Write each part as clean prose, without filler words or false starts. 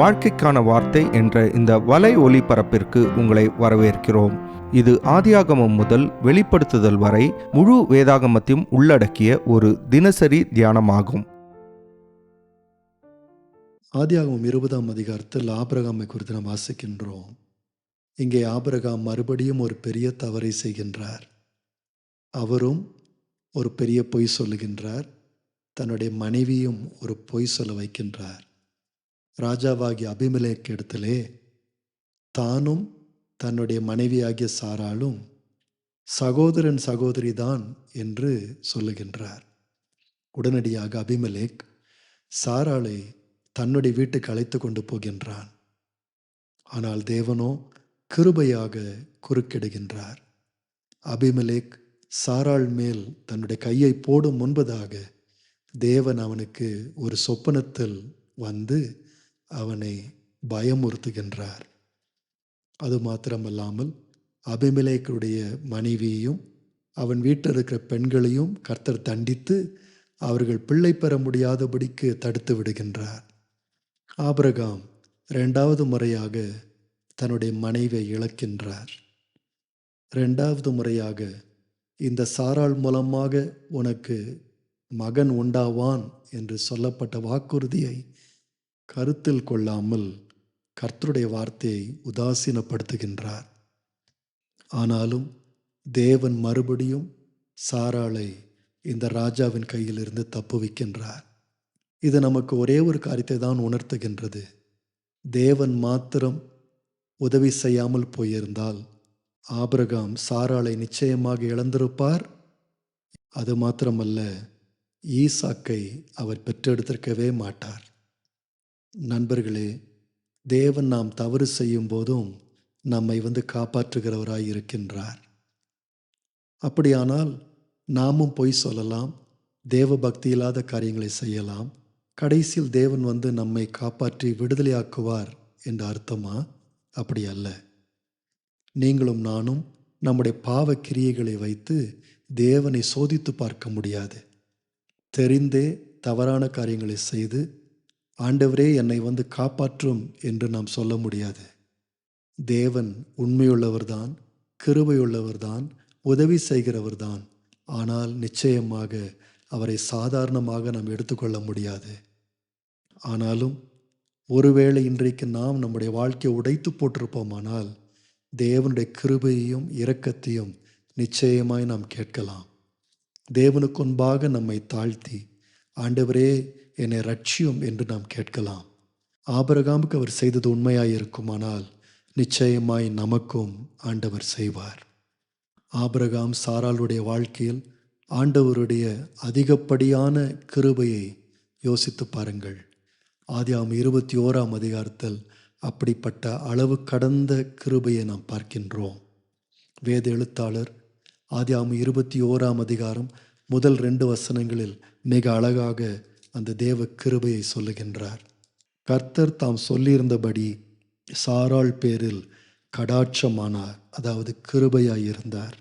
வாழ்க்கைக்கான வார்த்தை என்ற இந்த வலை ஒளிபரப்பிற்கு உங்களை வரவேற்கிறோம். இது ஆதியாகமம் முதல் வெளிப்படுத்துதல் வரை முழு வேதாகமத்தையும் உள்ளடக்கிய ஒரு தினசரி தியானமாகும். ஆதியாகமம் 20ஆம் அதிகாரத்தில் ஆபிரகாமை குறித்து நாம் வாசிக்கின்றோம். இங்கே ஆபிரகாம் மறுபடியும் ஒரு பெரிய தவறை செய்கின்றார். அவரும் ஒரு பெரிய பொய் சொல்லுகின்றார். தன்னுடைய மனைவியும் ஒரு பொய் சொல்ல வைக்கின்றார். ராஜாவாகிய அபிமெலேக் இடத்திலே தானும் தன்னுடைய மனைவியாகிய சாராளும் சகோதரன் சகோதரிதான் என்று சொல்லுகின்றார். உடனடியாக அபிமெலேக் சாராளை தன்னுடைய வீட்டுக்கு அழைத்து கொண்டு போகின்றான். ஆனால் தேவனோ கிருபையாக குறுக்கிடுகின்றார். அபிமெலேக் சாராள் மேல் தன்னுடைய கையை போடும் முன்பதாக தேவன் அவனுக்கு ஒரு சொப்பனத்தில் வந்து அவனை பயமுறுத்துகின்றார். அது மாத்திரமல்லாமல் அபிமெலேக்குடைய மனைவியையும் அவன் வீட்டில் இருக்கிற பெண்களையும் கர்த்தர் தண்டித்து அவர்கள் பிள்ளை பெற முடியாதபடிக்கு தடுத்து விடுகின்றார். ஆபிரகாம் 2வது முறையாக தன்னுடைய மனைவியை இழக்கின்றார். 2வது முறையாக இந்த சாராள் மூலமாக உனக்கு மகன் உண்டாவான் என்று சொல்லப்பட்ட வாக்குறுதியை கருத்தில் கொள்ளாமல் கர்த்தருடைய வார்த்தையை உதாசீனப்படுத்துகின்றார். ஆனாலும் தேவன் மறுபடியும் சாராளை இந்த ராஜாவின் கையிலிருந்து தப்புவிக்கின்றார். இது நமக்கு ஒரே ஒரு காரியத்தை தான் உணர்த்துகின்றது. தேவன் மாத்திரம் உதவி செய்யாமல் போயிருந்தால் ஆபிரகாம் சாராளை நிச்சயமாக இழந்திருப்பார். அது மாத்திரமல்ல, ஈசாக்கை அவர் பெற்றெடுத்திருக்கவே மாட்டார். நண்பர்களே, தேவன் நாம் தவறு செய்யும் போதும் நம்மை காப்பாற்றுகிறவராய் இருக்கின்றார். அப்படியானால் நாமும் பொய் சொல்லலாம், தேவ பக்தி இல்லாத காரியங்களை செய்யலாம். கடைசியில் தேவன் நம்மை காப்பாற்றி விடுதலையாக்குவார் என்ற அர்த்தமா? அப்படி அல்ல. நீங்களும் நானும் நம்முடைய பாவ கிரியைகளை வைத்து தேவனை சோதித்து பார்க்க முடியாது. தெரிந்தே தவறான காரியங்களை செய்து ஆண்டவரே என்னை காப்பாற்றும் என்று நாம் சொல்ல முடியாது. தேவன் உண்மையுள்ளவர்தான், கிருபையுள்ளவர்தான், உதவி செய்கிறவர்தான். ஆனால் நிச்சயமாக அவரை சாதாரணமாக நாம் எடுத்துக்கொள்ள முடியாது. ஆனாலும் ஒருவேளை இன்றைக்கு நாம் நம்முடைய வாழ்க்கையை உடைத்து போட்டிருப்போமானால் தேவனுடைய கிருபையையும் இரக்கத்தையும் நிச்சயமாய் நாம் கேட்கலாம். தேவனுக்கு முன்பாக நம்மை தாழ்த்தி ஆண்டவரே என்னை ரட்சியும் என்று நாம் கேட்கலாம். ஆபிரகாமுக்கு அவர் செய்தது உண்மையாய் இருக்குமானால் நிச்சயமாய் நமக்கும் ஆண்டவர் செய்வார். ஆபிரகாம் சாராளுடைய வாழ்க்கையில் ஆண்டவருடைய அதிகப்படியான கிருபையை யோசித்து பாருங்கள். ஆதியாகமம் 21ஆம் அதிகாரத்தில் அப்படிப்பட்ட அளவு கடந்த கிருபையை நாம் பார்க்கின்றோம். வேத எழுத்தாளர் ஆதியாகமம் 21ஆம் அதிகாரம் முதல் 2 வசனங்களில் மிக அழகாக அந்த தேவ கிருபையை சொல்லுகின்றார். கர்த்தர் தாம் சொல்லியிருந்தபடி சாராள் பேரில் கடாட்சமானார், அதாவது கிருபையாயிருந்தார்.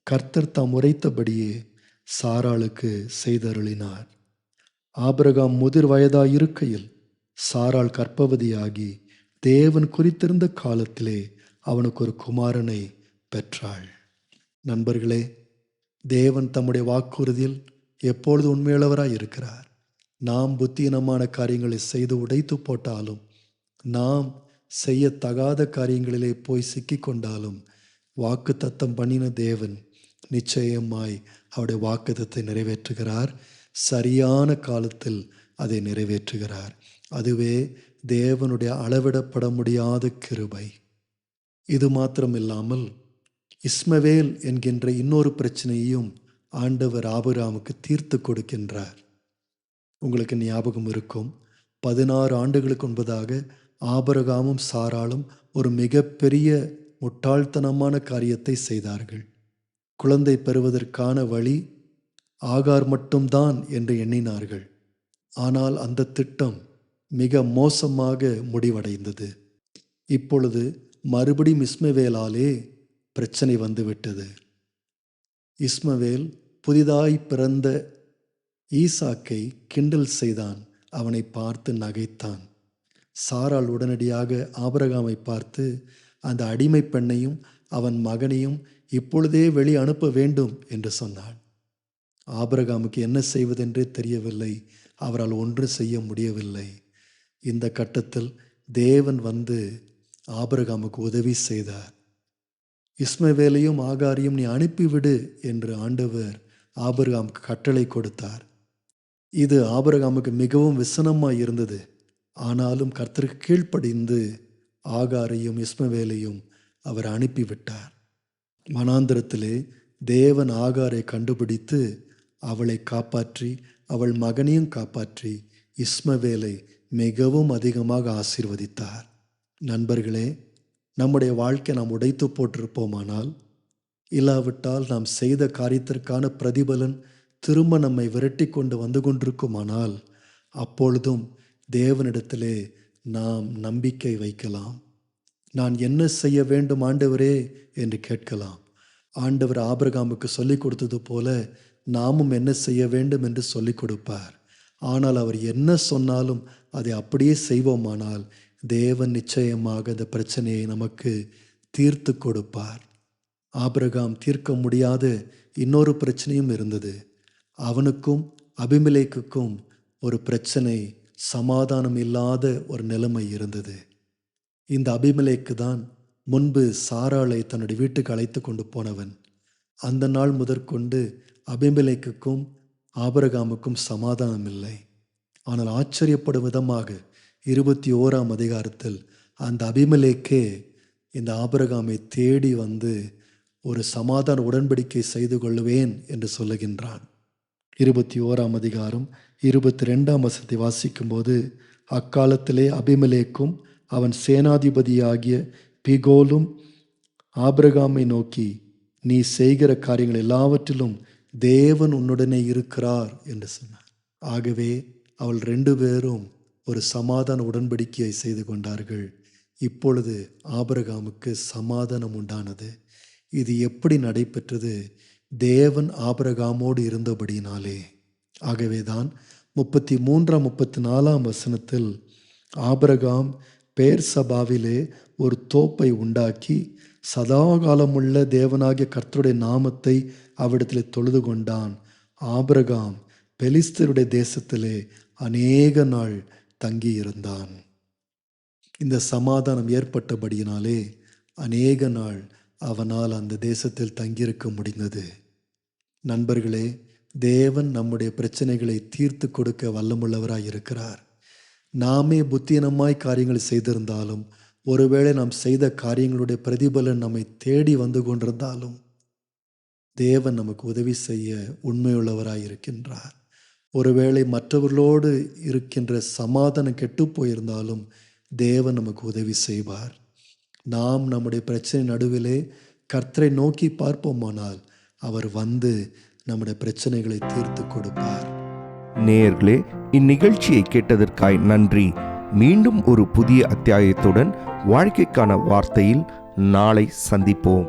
கர்த்தர் தாம் உரைத்தபடியே சாராளுக்கு செய்தருளினார். ஆபிரகாம் முதிர் வயதாயிருக்கையில் சாராள் கர்ப்பவதியாகி தேவன் குறித்திருந்த காலத்திலே அவனுக்கு ஒரு குமாரனை பெற்றாள். நண்பர்களே, தேவன் தம்முடைய வாக்குறுதியில் எப்பொழுது உண்மையுள்ளவராய் இருக்கிறார். நாம் புத்தியினமான காரியங்களை செய்து உடைத்து போட்டாலும், நாம் செய்யத்தகாத காரியங்களிலே போய் சிக்கிக்கொண்டாலும் வாக்கு தத்தம் பண்ணின தேவன் நிச்சயமாய் அவருடைய வாக்குத்தத்தை நிறைவேற்றுகிறார். சரியான காலத்தில் அதை நிறைவேற்றுகிறார். அதுவே தேவனுடைய அளவிடப்பட முடியாத கிருபை. இது மாத்திரமில்லாமல் இஸ்மவேல் என்கின்ற இன்னொரு பிரச்சனையையும் ஆண்டவர் ஆபிரகாமுக்கு தீர்த்து கொடுக்கின்றார். உங்களுக்கு ஞாபகம் இருக்கும், 16 ஆண்டுகளுக்கு முன்பதாக ஆபிரகாமும் சாராளும் ஒரு மிகப்பெரிய முட்டாள்தனமான காரியத்தை செய்தார்கள். குழந்தை பெறுவதற்கான வழி ஆகார் மட்டும்தான் என்று எண்ணினார்கள். ஆனால் அந்த திட்டம் மிக மோசமாக முடிவடைந்தது. இப்பொழுது மறுபடியும் இஸ்மவேலாலே பிரச்சனை வந்துவிட்டது. இஸ்மவேல் புதிதாய் பிறந்த ஈசாக்கை கிண்டல் செய்தான், அவனை பார்த்து நகைத்தான். சாராள் உடனடியாக ஆபிரகாமை பார்த்து, அந்த அடிமை பெண்ணையும் அவன் மகனையும் இப்பொழுதே வெளியே அனுப்ப வேண்டும் என்று சொன்னாள். ஆபிரகாமுக்கு என்ன செய்வதென்றே தெரியவில்லை. அவரால் ஒன்றும் செய்ய முடியவில்லை. இந்த கட்டத்தில் தேவன் வந்து ஆபிரகாமுக்கு உதவி செய்தார். இஸ்மவேலையும் ஆகாரையும் நீ அனுப்பிவிடு என்று ஆண்டவர் ஆபிரகாமுக்கு கட்டளை கொடுத்தார். இது ஆபிரகாமுக்கு மிகவும் விசனமாய் இருந்தது. ஆனாலும் கர்த்தருக்கு கீழ்ப்படிந்து ஆகாரையும் இஸ்மவேலையும் அவர் அனுப்பிவிட்டார். வனாந்திரத்திலே தேவன் ஆகாரை கண்டுபிடித்து அவளை காப்பாற்றி அவள் மகனையும் காப்பாற்றி இஸ்மவேலை மிகவும் அதிகமாக ஆசீர்வதித்தார். நண்பர்களே, நம்முடைய வாழ்க்கை நாம் உடைத்து போட்டிருப்போமானால், இல்லாவிட்டால் நாம் செய்த காரியத்திற்கான பிரதிபலன் திரும்ப நம்மை விரட்டி கொண்டு வந்து கொண்டிருக்குமானால், அப்பொழுதும் தேவனிடத்திலே நாம் நம்பிக்கை வைக்கலாம். நான் என்ன செய்ய வேண்டும் ஆண்டவரே என்று கேட்கலாம். ஆண்டவர் ஆபிரகாமுக்கு சொல்லிக் கொடுத்தது போல நாமும் என்ன செய்ய வேண்டும் என்று சொல்லிக் கொடுப்பார். ஆனால் அவர் என்ன சொன்னாலும் அதை அப்படியே செய்வோமானால் தேவன் நிச்சயமாக அந்த பிரச்சனையை நமக்கு தீர்த்து கொடுப்பார். ஆபிரகாம் தீர்க்க முடியாத இன்னொரு பிரச்சனையும் இருந்தது. அவனுக்கும் அபிமெலேக்குக்கும் ஒரு பிரச்சனை, சமாதானம் இல்லாத ஒரு நிலைமை இருந்தது. இந்த அபிமெலேக்கு தான் முன்பு சாராளை தன்னுடைய வீட்டுக்கு அழைத்து கொண்டு போனவன். அந்த நாள் முதற்கொண்டு அபிமெலேக்குக்கும் ஆபிரகாமுக்கும் சமாதானம் இல்லை. ஆனால் ஆச்சரியப்படும் விதமாக 21ஆம் அதிகாரத்தில் அந்த அபிமெலேக்கே இந்த ஆபிரகாமை தேடி வந்து ஒரு சமாதான உடன்படிக்கை செய்து கொள்வேன் என்று சொல்லுகின்றான். 21ஆம் அதிகாரம் 22ஆம் வசனத்தை வாசிக்கும்போது, அக்காலத்திலே அபிமெலேக்கும் அவன் சேனாதிபதியாகிய பிகோலும் ஆபிரகாமை நோக்கி, நீ செய்கிற காரியங்கள் எல்லாவற்றிலும் தேவன் உன்னுடனே இருக்கிறார் என்று சொன்னார். ஆகவே அவள் 2 பேரும் ஒரு சமாதான உடன்படிக்கையை செய்து கொண்டார்கள். இப்பொழுது ஆபிரகாமுக்கு சமாதானம் உண்டானது. இது எப்படி நடைபெற்றது? தேவன் ஆபிரகாமோடு இருந்தபடியினாலே. ஆகவேதான் 33ஆம் 34ஆம் வசனத்தில் ஆபிரகாம் பேர்சபாவிலே ஒரு தோப்பை உண்டாக்கி சதாகாலமுள்ள தேவனாகிய கர்த்தருடைய நாமத்தை அவ்விடத்தில் தொழுது கொண்டான். ஆபிரகாம் பெலிஸ்தருடைய தேசத்திலே அநேக நாள் தங்கியிருந்தான். இந்த சமாதானம் ஏற்பட்டபடியினாலே அநேக நாள் அவனால் அந்த தேசத்தில் தங்கியிருக்க முடிந்தது. நண்பர்களே, தேவன் நம்முடைய பிரச்சனைகளை தீர்த்து கொடுக்க வல்லமுள்ளவராய் இருக்கிறார். நாமே புத்தீனமாய் காரியங்களை செய்திருந்தாலும், ஒருவேளை நாம் செய்த காரியங்களுடைய பிரதிபலன் நம்மை தேடி வந்து கொண்டிருந்தாலும், தேவன் நமக்கு உதவி செய்ய உண்மையுள்ளவராய் இருக்கின்றார். ஒருவேளை மற்றவர்களோடு இருக்கின்ற சமாதானம் கெட்டு போயிருந்தாலும் தேவன் நமக்கு உதவி செய்வார். நாம் நம்முடைய பிரச்சனை நடுவிலே கர்த்தரை நோக்கி பார்ப்போமானால் அவர் வந்து நம்முடைய பிரச்சனைகளை தீர்த்து கொடுப்பார். நேயர்களே, இந்நிகழ்ச்சியை கேட்டதற்காய் நன்றி. மீண்டும் ஒரு புதிய அத்தியாயத்துடன் வாழ்க்கைக்கான வார்த்தையில் நாளை சந்திப்போம்.